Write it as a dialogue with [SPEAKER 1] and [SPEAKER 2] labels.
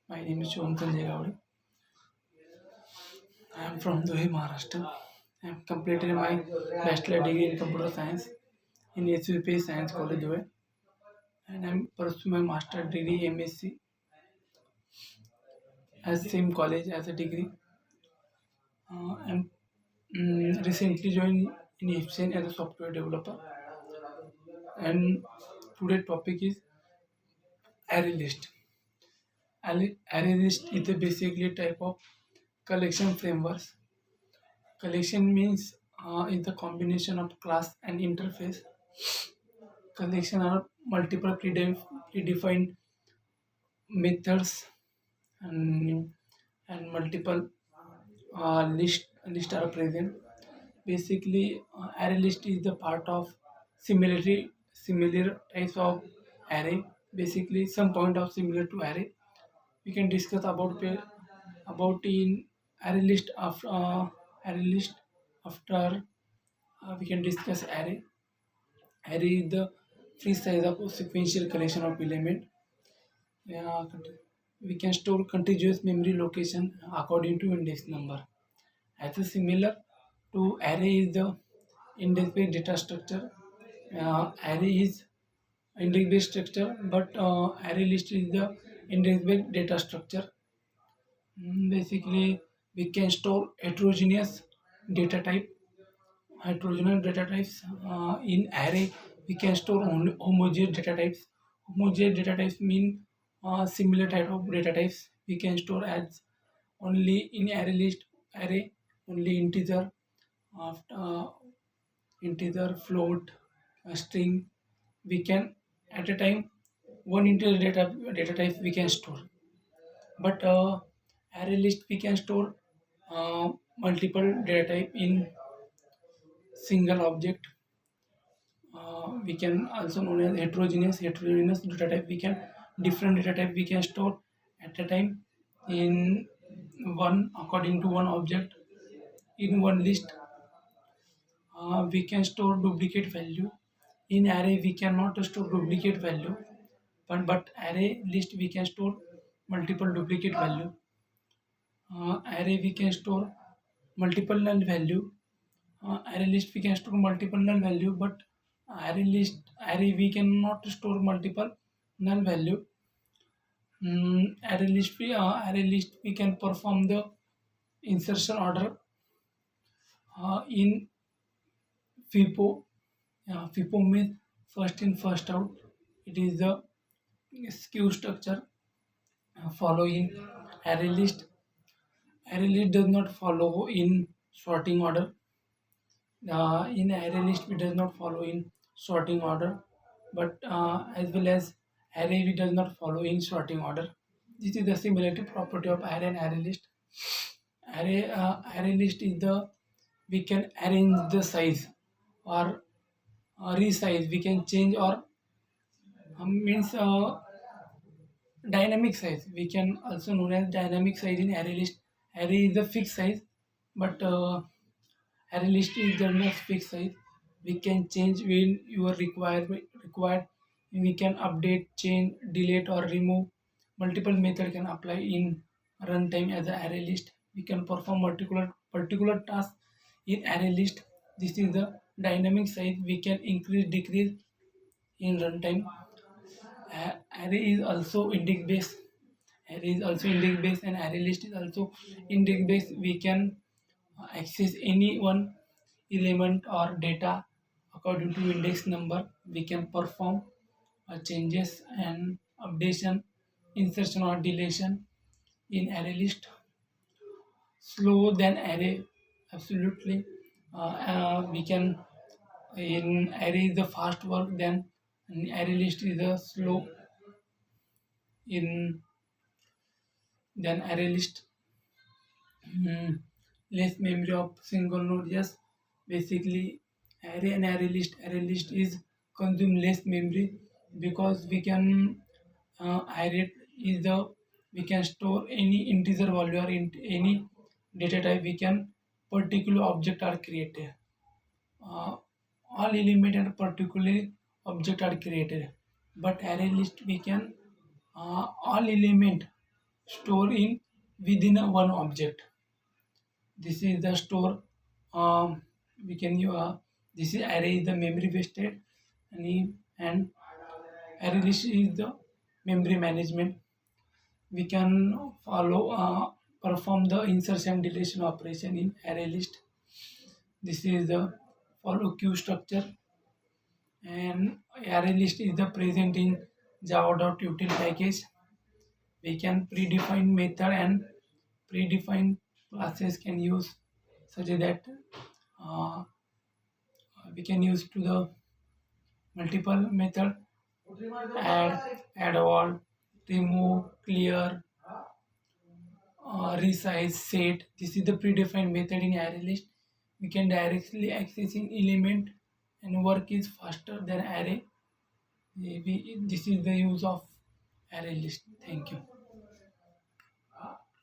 [SPEAKER 1] My name is Shom Sanjay Gowdy. I am from Dhuhi, Maharashtra. I have completed my bachelor degree in computer science in SVP Science College Dhuhi, and I am pursuing my master degree MSc at same college as a degree. I am recently joined in Ipsen as a software developer, and today's topic is array list. Array list is basically a type of collection frameworks. Collection means is the combination of class and interface. Collection are multiple predefined methods and multiple list are present. Basically, array list is the part of similar types of array. Basically, some point of similar to array. We can discuss about in array list after we can discuss array. Array is the free size of a sequential collection of element. Yeah, we can store contiguous memory location according to index number. As a similar to array is the index-based data structure. Array is index-based structure, but array list is the index-based data structure. Basically, we can store data type, heterogeneous data types. In array, we can store only homogeneous data types. Homogeneous data types mean similar type of data types. We can store as only in array only after integer, float, string. We can at a time one integer data type we can store, but array list we can store multiple data type in single object. We can also known as heterogeneous data type. We can different data type we can store at a time in one according to one object in one list. We can store duplicate value. In array we cannot store duplicate value, but array list we can store multiple duplicate value. Array we can store multiple null value. Array list we can store multiple null value, but array we cannot store multiple null value. Array list we can perform the insertion order in FIFO. FIFO means first in first out. It is the skew structure following array list. Array list does not follow in sorting order. In array list, we does not follow in sorting order, but as well as array, we does not follow in sorting order. This is the similarity property of array and array list. Array list is the we can arrange the size or resize. We can change or means dynamic size. We can also known as dynamic size in array list. Array is the fixed size, but array list is the not fixed size. We can change when you are required. We can update, change, delete, or remove. Multiple method can apply in runtime as an array list. We can perform particular task in array list. This is the dynamic size. We can increase, decrease in runtime. Array is also index based. Array is also index based, and array list is also index based. We can access any one element or data according to index number. We can perform changes and updation, insertion or deletion in array list. Slow than array, absolutely. We can in array is the fast work, then array list is the slow in then array list. Less memory of single node. Yes, basically array list is consume less memory because we can array is the we can store any integer value or any data type. We can particular object are created. uh, all element and particular object are created, but array list we can all element store in within one object. This is the store. We can this is array is the memory wasted, and array list is the memory management. We can follow perform the insertion deletion operation in array list. This is the follow queue structure, and array list is the present in java.util package. We can predefine method and predefined classes can use such that uh, we can use to the multiple method, add all, remove, clear, resize, set. This is the predefined method in array list. We can directly accessing element and work is faster than array. This is the use of array list. Thank you.